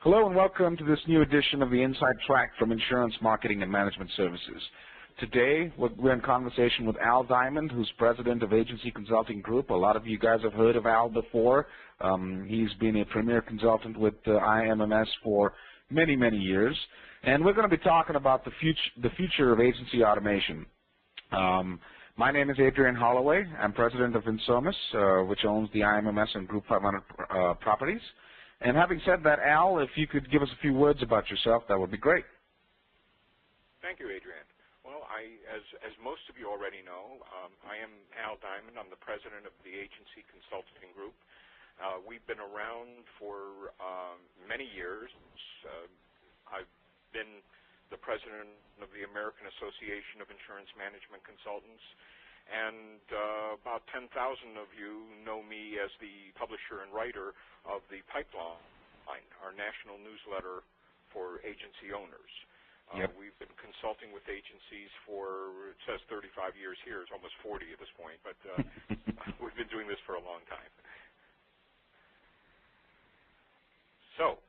Hello and welcome to this new edition of the Inside Track from Insurance Marketing and Management Services. Today, we're in conversation with Al Diamond, who's president of Agency Consulting Group. A lot of you guys have heard of Al before. He's been a premier consultant with IMMS for many, many years. And we're going to be talking about the future of agency automation. My name is Adrian Holloway. I'm president of Insomus, which owns the IMMS and Group 500 properties. And having said that, Al, if you could give us a few words about yourself, that would be great. Thank you, Adrian. Well, as most of you already know, I am Al Diamond. I'm the president of the Agency Consulting Group. We've been around for many years. I've been the president of the American Association of Insurance Management Consultants, and about 10,000 of you know me as the publisher and writer of the Pipeline, our national newsletter for agency owners. Yep. We've been consulting with agencies for, it says 35 years here, it's almost 40 at this point, but we've been doing this for a long time. So,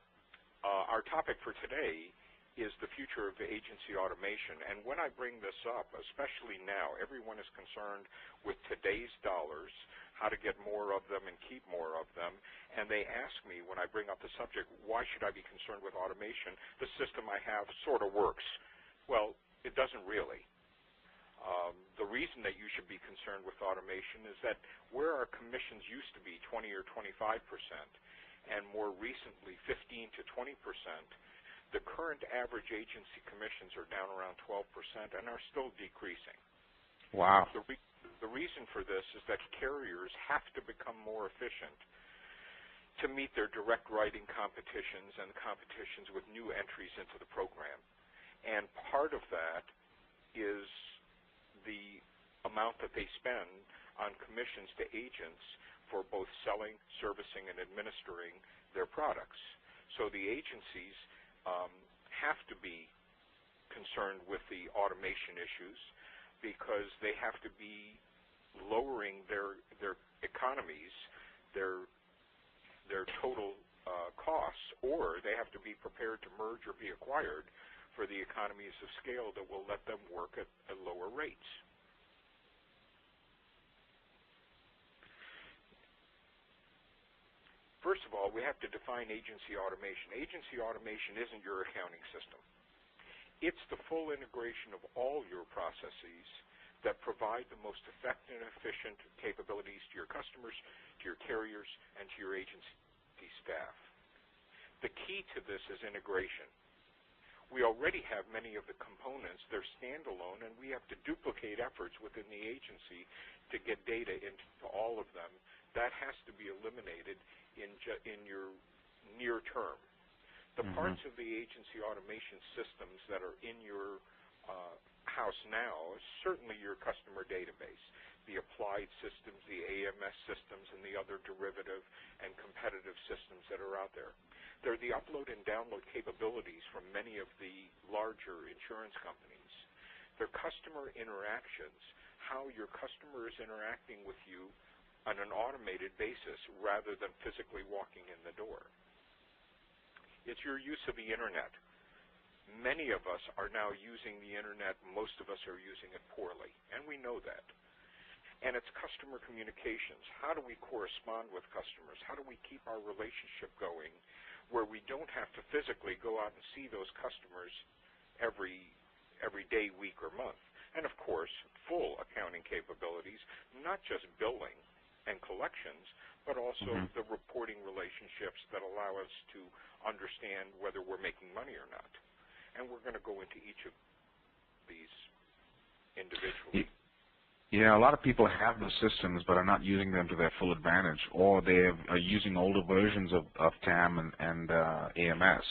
our topic for today is the future of agency automation. And when I bring this up, especially now, everyone is concerned with today's dollars, how to get more of them and keep more of them. And they ask me when I bring up the subject, why should I be concerned with automation? The system I have sort of works. Well, it doesn't really. The reason that you should be concerned with automation is that where our commissions used to be 20 or 25%, and more recently 15 to 20%, the current average agency commissions are down around 12% and are still decreasing. Wow. The reason for this is that carriers have to become more efficient to meet their direct writing competitions and competitions with new entries into the program. And part of that is the amount that they spend on commissions to agents for both selling, servicing, and administering their products. So the agencies have to be concerned with the automation issues because they have to be lowering their economies, their total costs, or they have to be prepared to merge or be acquired for the economies of scale that will let them work at lower rates. First of all, we have to define agency automation. Agency automation isn't your accounting system. It's the full integration of all your processes that provide the most effective and efficient capabilities to your customers, to your carriers, and to your agency staff. The key to this is integration. We already have many of the components. They're standalone, and we have to duplicate efforts within the agency to get data into all of them. That has to be eliminated in your near term. The parts of the agency automation systems that are in your house now is certainly your customer database, the applied systems, the AMS systems, and the other derivative and competitive systems that are out there. They're the upload and download capabilities from many of the larger insurance companies. They're customer interactions, how your customer is interacting with you on an automated basis rather than physically walking in the door. It's your use of the internet. Many of us are now using the internet. Most of us are using it poorly, and we know that. And it's customer communications. How do we correspond with customers? How do we keep our relationship going where we don't have to physically go out and see those customers every day, week, or month? And of course, full accounting capabilities, not just billing and collections, but also the reporting relationships that allow us to understand whether we're making money or not. And we're going to go into each of these individually. Yeah, a lot of people have the systems but are not using them to their full advantage, or they are using older versions of TAM and AMS,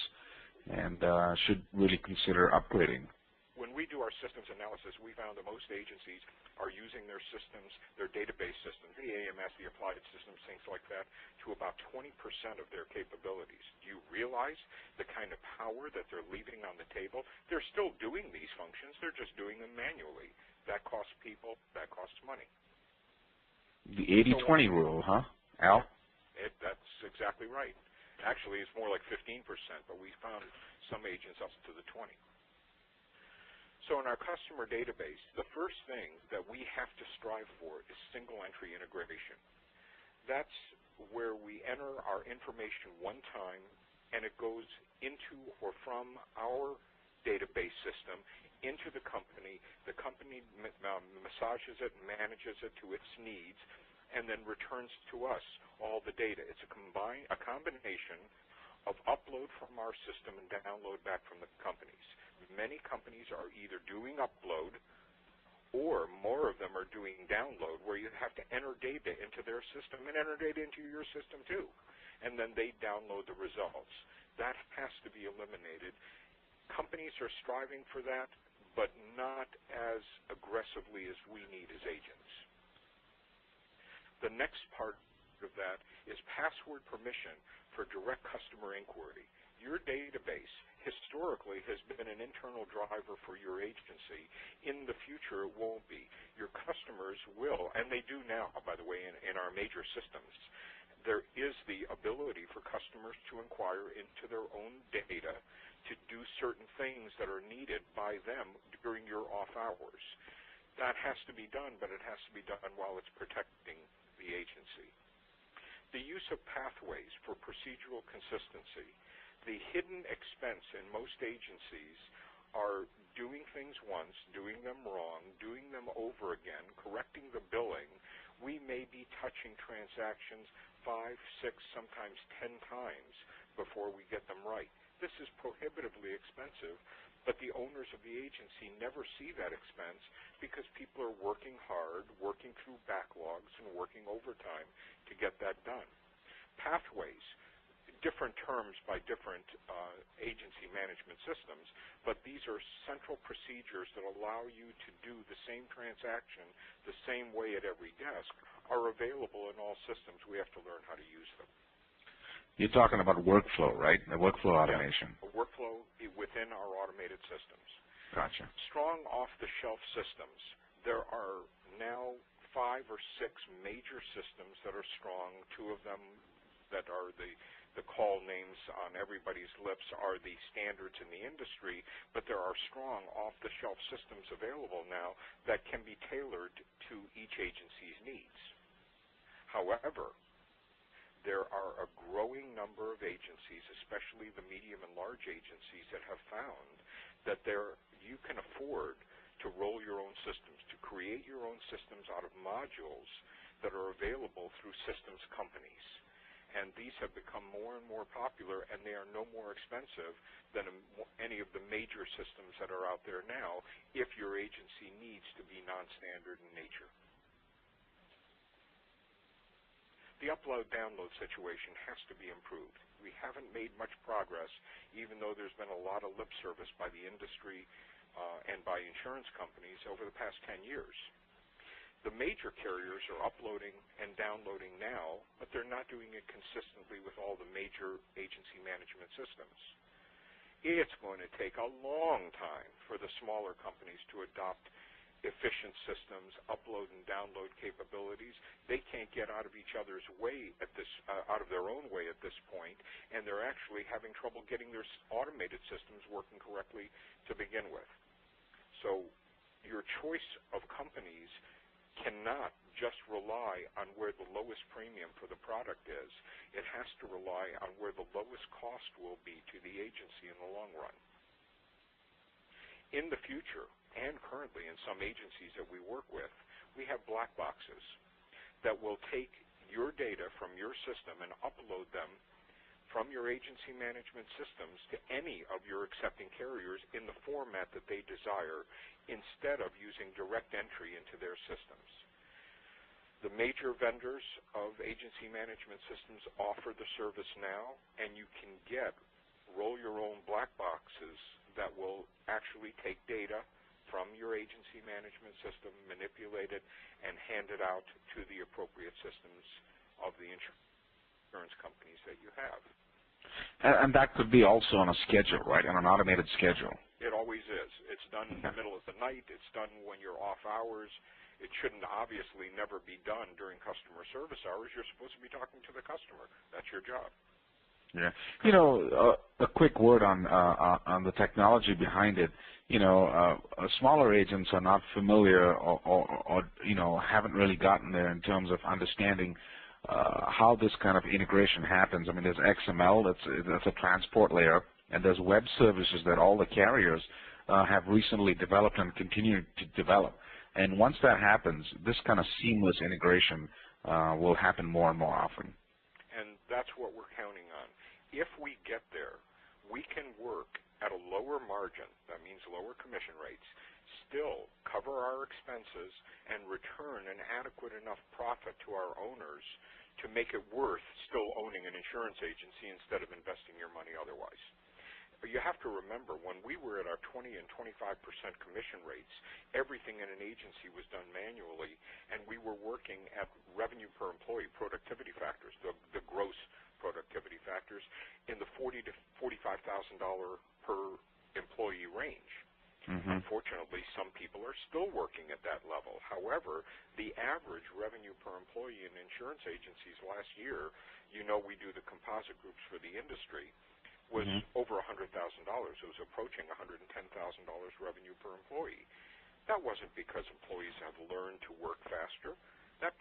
and should really consider upgrading. When we do our systems analysis, we found that most agencies are using their systems, their database systems, the AMS, the applied systems, things like that, to about 20% of their capabilities. Do you realize the kind of power that they're leaving on the table? They're still doing these functions. They're just doing them manually. That costs people. That costs money. The 80-20 rule, huh, Al? That's exactly right. Actually, it's more like 15%, but we found some agents up to the 20. So in our customer database, the first thing that we have to strive for is single entry integration. That's where we enter our information one time, and it goes into or from our database system into the company. The company massages it, manages it to its needs, and then returns to us all the data. It's a combination of upload from our system and download back from the companies. Many companies are either doing upload or more of them are doing download, where you have to enter data into their system and enter data into your system too, and then they download the results. That has to be eliminated. Companies are striving for that, but not as aggressively as we need as agents. The next part of that is password permission for direct customer inquiry. Your database historically has been an internal driver for your agency. In the future, it won't be. Your customers will, and they do now, by the way, in our major systems. There is the ability for customers to inquire into their own data to do certain things that are needed by them during your off hours. That has to be done, but it has to be done while it's protecting the agency. The use of pathways for procedural consistency. The hidden expense in most agencies are doing things once, doing them wrong, doing them over again, correcting the billing. We may be touching transactions 5, 6, sometimes 10 times before we get them right. This is prohibitively expensive, but the owners of the agency never see that expense because people are working hard, working through backlogs, and working overtime to get that done. Pathways. Different terms by different agency management systems, but these are central procedures that allow you to do the same transaction the same way at every desk, are available in all systems. We have to learn how to use them. You're talking about workflow, right? The workflow automation. Yeah, workflow within our automated systems. Gotcha. Strong off-the-shelf systems. There are now 5 or 6 major systems that are strong. 2 of them that are the call names on everybody's lips are the standards in the industry, but there are strong off-the-shelf systems available now that can be tailored to each agency's needs. However, there are a growing number of agencies, especially the medium and large agencies, that have found that you can afford to roll your own systems, to create your own systems out of modules that are available through systems companies. And these have become more and more popular, and they are no more expensive than any of the major systems that are out there now if your agency needs to be non-standard in nature. The upload-download situation has to be improved. We haven't made much progress, even though there's been a lot of lip service by the industry and by insurance companies over the past 10 years. The major carriers are uploading and downloading now, but they're not doing it consistently with all the major agency management systems. It's going to take a long time for the smaller companies to adopt efficient systems, upload and download capabilities. They can't get out of each other's way out of their own way at this point, and they're actually having trouble getting their automated systems working correctly to begin with. So your choice of companies cannot just rely on where the lowest premium for the product is. It has to rely on where the lowest cost will be to the agency in the long run. In the future, and currently in some agencies that we work with, we have black boxes that will take your data from your system and upload them from your agency management systems to any of your accepting carriers in the format that they desire, instead of using direct entry into their systems. The major vendors of agency management systems offer the service now, and you can roll your own black boxes that will actually take data from your agency management system, manipulate it, and hand it out to the appropriate systems of the insurance companies that you have. And that could be also on a schedule, right, on an automated schedule. It always is. It's done in the middle of the night. It's done when you're off hours. It shouldn't obviously never be done during customer service hours. You're supposed to be talking to the customer. That's your job. Yeah. You know, a quick word on the technology behind it. You know, smaller agents are not familiar or you know, haven't really gotten there in terms of understanding how this kind of integration happens. I mean, there's XML, that's a transport layer, and there's web services that all the carriers have recently developed and continue to develop. And once that happens, this kind of seamless integration will happen more and more often. And that's what we're counting on. If we get there, we can work at a lower margin, that means lower commission rates, still cover our expenses and return an adequate enough profit to our owners to make it worth still owning an insurance agency instead of investing your money otherwise. But you have to remember, when we were at our 20 and 25% commission rates, everything in an agency was done manually, and we were working at revenue per employee productivity factors, the gross productivity factors, in the $40,000 to $45,000 per employee range. Mm-hmm. Unfortunately, some people are still working at that level. However, the average revenue per employee in insurance agencies last year, you know, we do the composite groups for the industry, was over $100,000. It was approaching $110,000 revenue per employee. That wasn't because employees have learned to work faster. That's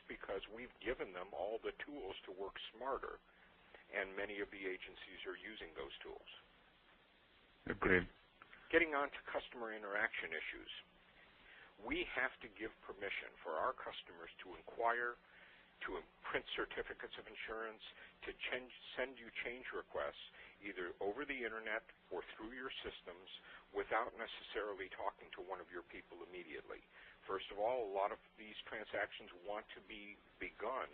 because we've given them all the tools to work smarter, and many of the agencies are using those tools. Agreed. Getting on to customer interaction issues. We have to give permission for our customers to inquire, to print certificates of insurance, to send you change requests either over the internet or through your systems without necessarily talking to one of your people immediately. First of all, a lot of these transactions want to be begun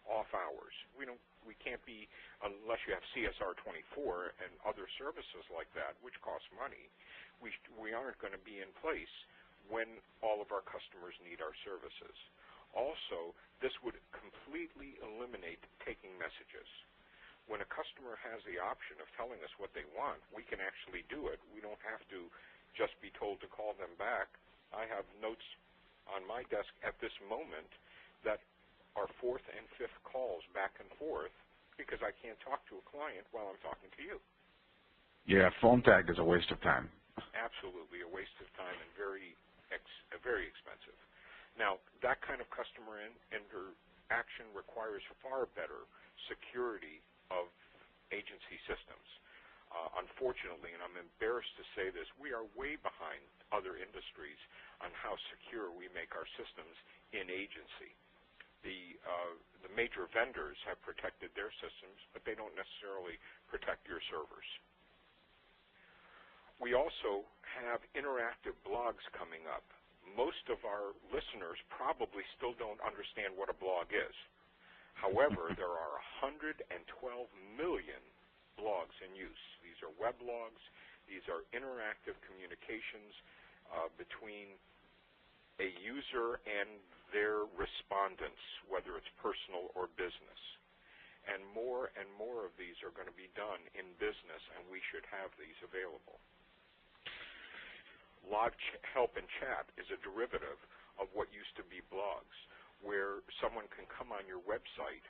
off hours. We can't be, unless you have CSR 24 and other services like that, which cost money, we aren't going to be in place when all of our customers need our services. Also, this would completely eliminate taking messages. When a customer has the option of telling us what they want, we can actually do it. We don't have to just be told to call them back. I have notes on my desk at this moment that are fourth and fifth calls back and forth because I can't talk to a client while I'm talking to you. Yeah, phone tag is a waste of time. Absolutely a waste of time and very expensive. Now, that kind of customer interaction requires far better security of agency systems. Unfortunately, and I'm embarrassed to say this, we are way behind other industries on how secure we make our systems in agency. The major vendors have protected their systems, but they don't necessarily protect your servers. We also have interactive blogs coming up. Most of our listeners probably still don't understand what a blog is. However, there are 112 million blogs in use. These are web blogs. These are interactive communications between a user and their respondents, whether it's personal or business. And more of these are going to be done in business, and we should have these available. Live help and chat is a derivative of what used to be blogs, where someone can come on your website,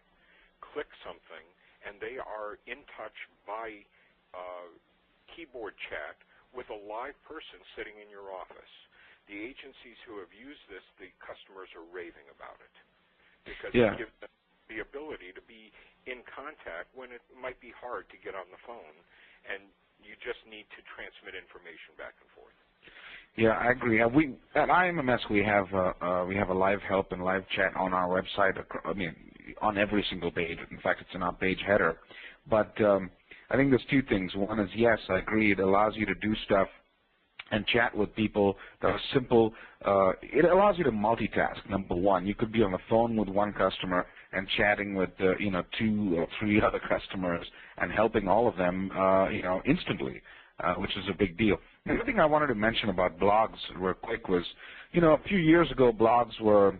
click something, and they are in touch by keyboard chat with a live person sitting in your office. The agencies who have used this, the customers are raving about it because it gives them the ability to be in contact when it might be hard to get on the phone, and you just need to transmit information back and forth. Yeah, I agree. At IMMS we have a live help and live chat on our website. I mean, on every single page. In fact, it's in our page header. But I think there's two things. One is, yes, I agree. It allows you to do stuff and chat with people that are simple. It allows you to multitask. Number one, you could be on the phone with one customer and chatting with 2 or 3 other customers and helping all of them instantly, which is a big deal. The other thing I wanted to mention about blogs real quick was, a few years ago, blogs were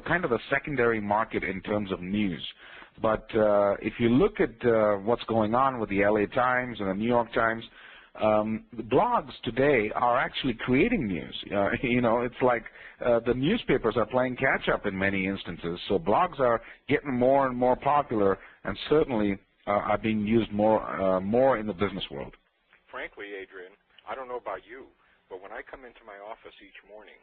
kind of a secondary market in terms of news. But if you look at what's going on with the LA Times and the New York Times, the blogs today are actually creating news. It's like the newspapers are playing catch-up in many instances. So blogs are getting more and more popular, and certainly are being used more in the business world? Frankly, Adrian, I don't know about you, but when I come into my office each morning,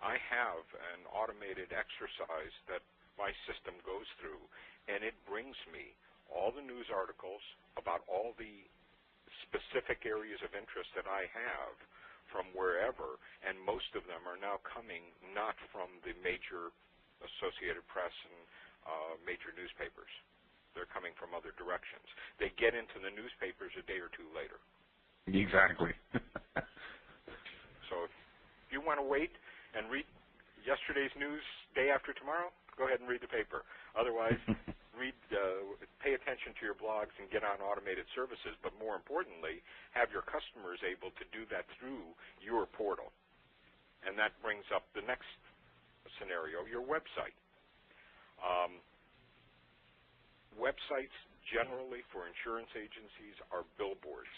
I have an automated exercise that my system goes through, and it brings me all the news articles about all the specific areas of interest that I have from wherever, and most of them are now coming not from the major Associated Press and major newspapers. They're coming from other directions. They get into the newspapers a day or two later. Exactly. So if you want to wait and read yesterday's news day after tomorrow, go ahead and read the paper. Otherwise, pay attention to your blogs and get on automated services, but more importantly, have your customers able to do that through your portal. And that brings up the next scenario, your website. Websites generally for insurance agencies are billboards.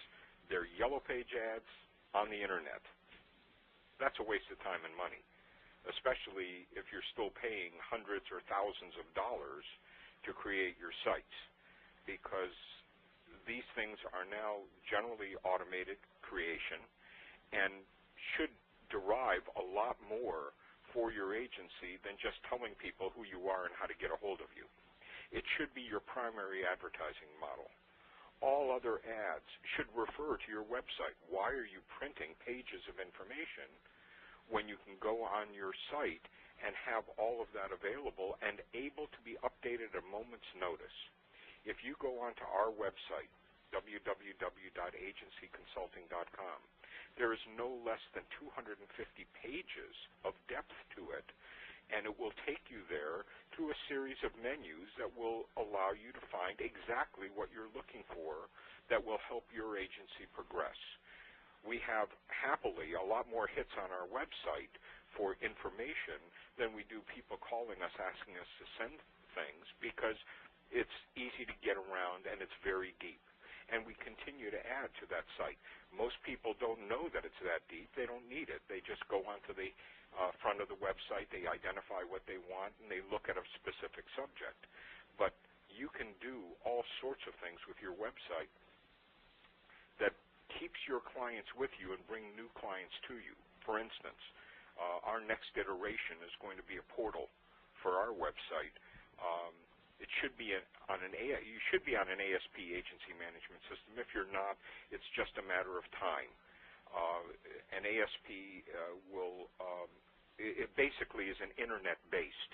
They're yellow page ads on the internet. That's a waste of time and money, especially if you're still paying hundreds or thousands of dollars to create your sites, because these things are now generally automated creation and should derive a lot more for your agency than just telling people who you are and how to get a hold of you. It should be your primary advertising model. All other ads should refer to your website. Why are you printing pages of information when you can go on your site and have all of that available and able to be updated at a moment's notice? If you go onto our website, www.agencyconsulting.com, there is no less than 250 pages of depth to it, and it will take you there through a series of menus that will allow you to find exactly what you're looking for that will help your agency progress. We have, happily, a lot more hits on our website for information than we do people calling us asking us to send things, because it's easy to get around and it's very deep. And we continue to add to that site. Most people don't know that it's that deep. They don't need it. They just go onto the front of the website, they identify what they want, and they look at a specific subject. But you can do all sorts of things with your website that keeps your clients with you and bring new clients to you. For instance, our next iteration is going to be a portal for our website. It should be you should be on an ASP agency management system. If you're not, it's just a matter of time. An ASP it basically is an internet-based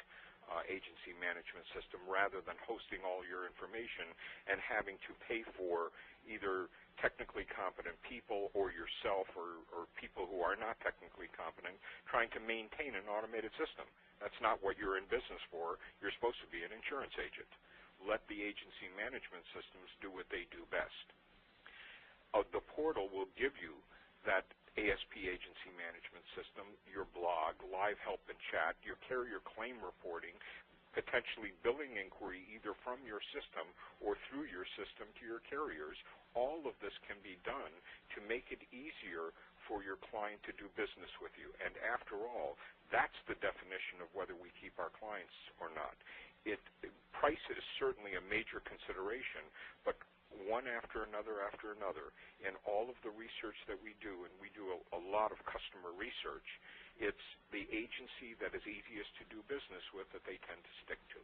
agency management system, rather than hosting all your information and having to pay for either technically competent people or yourself or people who are not technically competent trying to maintain an automated system. That's not what you're in business for. You're supposed to be an insurance agent. Let the agency management systems do what they do best. The portal will give you that ASP agency management system, your blog, live help and chat, your carrier claim reporting, potentially billing inquiry either from your system or through your system to your carriers. All of this can be done to make it easier for your client to do business with you. And after all, that's the definition of whether we keep our clients or not. Price is certainly a major consideration, but one after another, in all of the research that we do, and we do a lot of customer research, it's the agency that is easiest to do business with that they tend to stick to.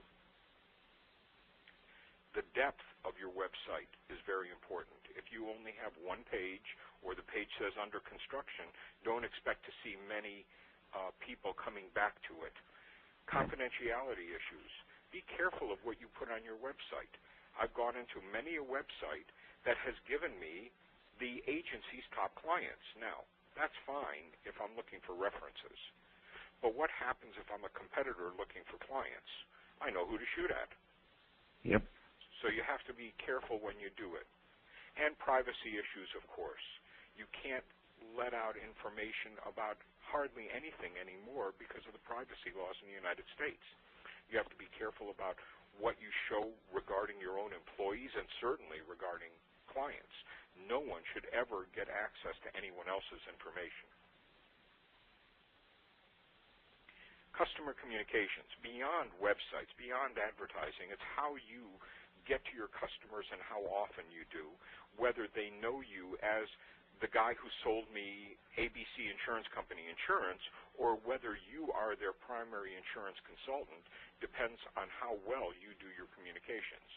The depth of your website is very important. If you only have one page or the page says under construction, don't expect to see many people coming back to it. Confidentiality issues. Be careful of what you put on your website. I've gone into many a website that has given me the agency's top clients. Now, that's fine if I'm looking for references. But what happens if I'm a competitor looking for clients? I know who to shoot at. Yep. So you have to be careful when you do it. And privacy issues, of course. You can't let out information about hardly anything anymore because of the privacy laws in the United States. You have to be careful about what you show regarding your own employees and certainly regarding clients. No one should ever get access to anyone else's information. Customer communications, beyond websites, beyond advertising, it's how you get to your customers and how often you do, whether they know you as the guy who sold me ABC Insurance Company insurance, or whether you are their primary insurance consultant, depends on how well you do your communications.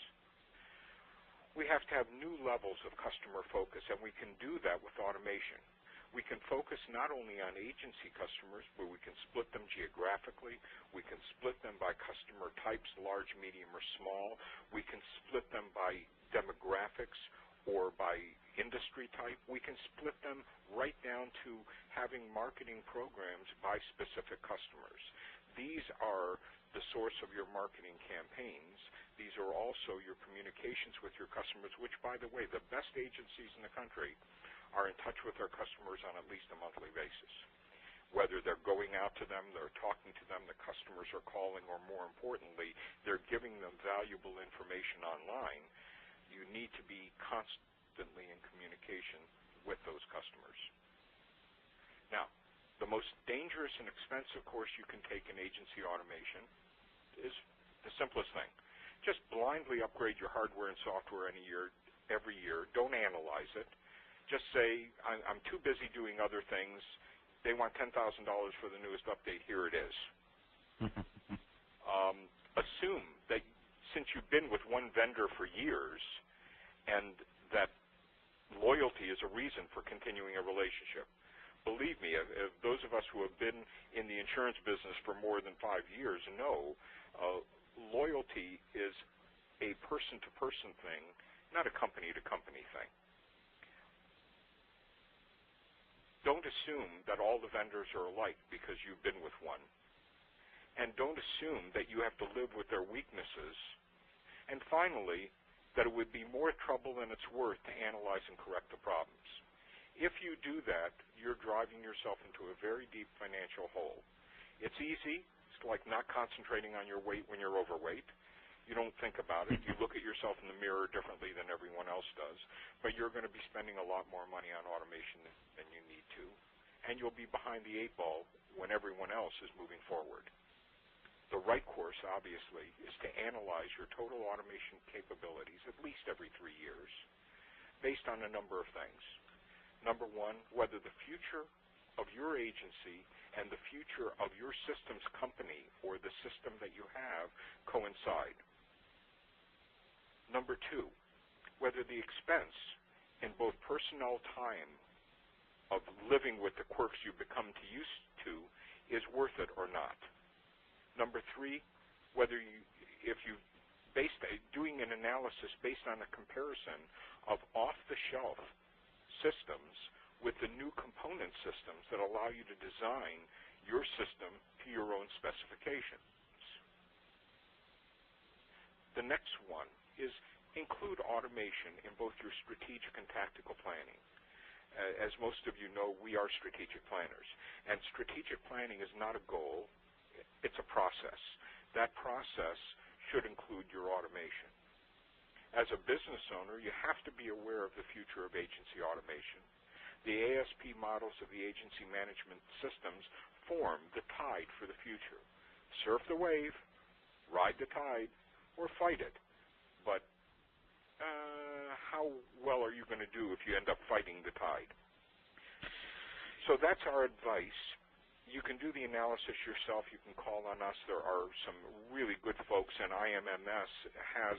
We have to have new levels of customer focus, and we can do that with automation. We can focus not only on agency customers, but we can split them geographically. We can split them by customer types, large, medium, or small. We can split them by demographics or by industry type. We can split them right down to having marketing programs by specific customers. These are the source of your marketing campaigns. These are also your communications with your customers, which, by the way, the best agencies in the country are in touch with their customers on at least a monthly basis. Whether they're going out to them, they're talking to them, the customers are calling, or more importantly, they're giving them valuable information online, you need to be constantly in communication with those customers. Now, the most dangerous and expensive course you can take in agency automation is the simplest thing. Just blindly upgrade your hardware and software every year. Don't analyze it. Just say, I'm too busy doing other things. They want $10,000 for the newest update. Here it is. Assume that since you've been with one vendor for years and that loyalty is a reason for continuing a relationship. Believe me, if those of us who have been in the insurance business for more than 5 years know loyalty is a person-to-person thing, not a company-to-company thing. Don't assume that all the vendors are alike because you've been with one. And don't assume that you have to live with their weaknesses. And finally, that it would be more trouble than it's worth to analyze and correct the problems. If you do that, you're driving yourself into a very deep financial hole. It's easy. It's like not concentrating on your weight when you're overweight. You don't think about it. You look at yourself in the mirror differently than everyone else does. But you're going to be spending a lot more money on automation than you need to. And you'll be behind the 8 ball when everyone else is moving forward. The right course, obviously, is to analyze your total automation capabilities at least every 3 years based on a number of things. Number one, whether the future of your agency and the future of your systems company or the system that you have coincide. Number two, whether the expense in both personnel time of living with the quirks you've become used to is worth it or not. Number three, whether doing an analysis based on a comparison of off-the-shelf systems with the new component systems that allow you to design your system to your own specifications. The next one is include automation in both your strategic and tactical planning. As most of you know, we are strategic planners, and strategic planning is not a goal, it's a process. That process should include your automation. As a business owner, you have to be aware of the future of agency automation. The ASP models of the agency management systems form the tide for the future. Surf the wave, ride the tide, or fight it. But how well are you going to do if you end up fighting the tide? So that's our advice. You can do the analysis yourself. You can call on us. There are some really good folks, and IMMS has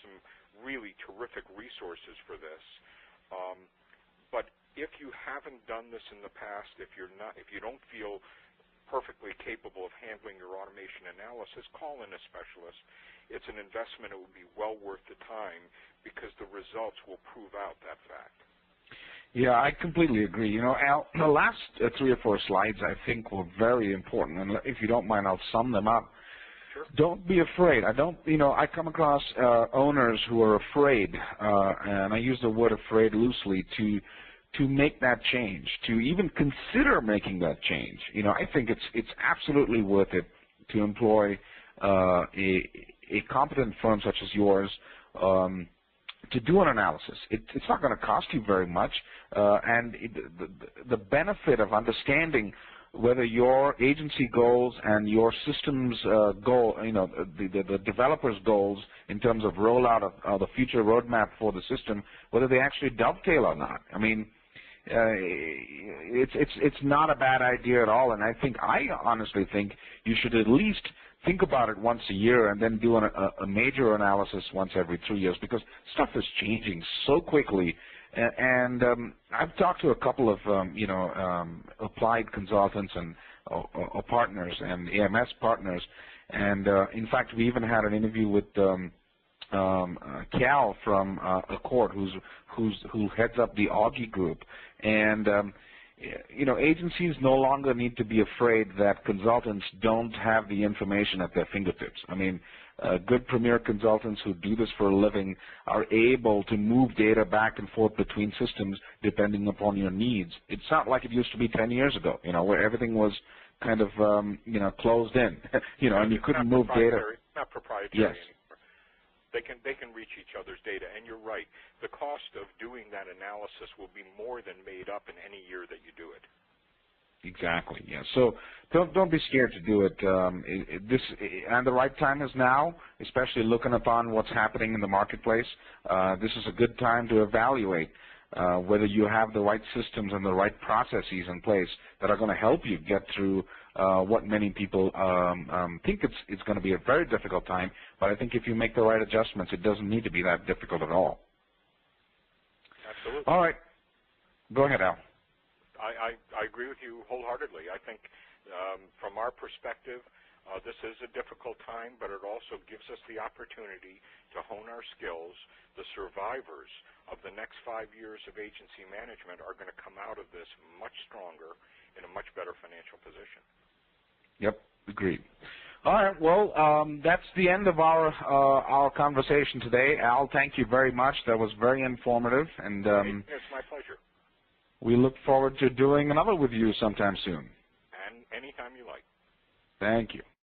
some really terrific resources for this. But if you haven't done this in the past, if you don't feel perfectly capable of handling your automation analysis, call in a specialist. It's an investment. It will be well worth the time because the results will prove out that fact. Yeah, I completely agree. You know, Al, the last 3 or 4 slides I think were very important, and if you don't mind, I'll sum them up. Sure. Don't be afraid. I come across owners who are afraid, and I use the word afraid loosely, to make that change, to even consider making that change. You know, I think it's absolutely worth it to employ a competent firm such as yours to do an analysis. It's not going to cost you very much, and the benefit of understanding whether your agency goals and your system's goal, the developer's goals in terms of rollout of the future roadmap for the system, whether they actually dovetail or not. I mean, it's not a bad idea at all, and I honestly think you should at least think about it once a year and then do a major analysis once every 3 years, because stuff is changing so quickly. And I've talked to a couple of applied consultants and partners and AMS partners, and in fact we even had an interview with Cal from Accord, who heads up the Augie group, and agencies no longer need to be afraid that consultants don't have the information at their fingertips. I mean, good premier consultants who do this for a living are able to move data back and forth between systems depending upon your needs. It's not like it used to be 10 years ago, where everything was kind of, closed in, and you couldn't move data. It's not proprietary yes. anymore. They can reach each other's data, and you're right. The cost of doing that analysis will be more than made up in any year that you do it. Exactly. Yeah. So don't be scared to do it. And the right time is now, especially looking upon what's happening in the marketplace. This is a good time to evaluate whether you have the right systems and the right processes in place that are going to help you get through what many people think it's going to be a very difficult time. But I think if you make the right adjustments, it doesn't need to be that difficult at all. Absolutely. All right. Go ahead, Al. I agree with you wholeheartedly. I think from our perspective, this is a difficult time, but it also gives us the opportunity to hone our skills. The survivors of the next 5 years of agency management are going to come out of this much stronger in a much better financial position. Yep, agreed. All right, well, that's the end of our conversation today. Al, thank you very much. That was very informative. And it's my pleasure. We look forward to doing another with you sometime soon. And anytime you like. Thank you.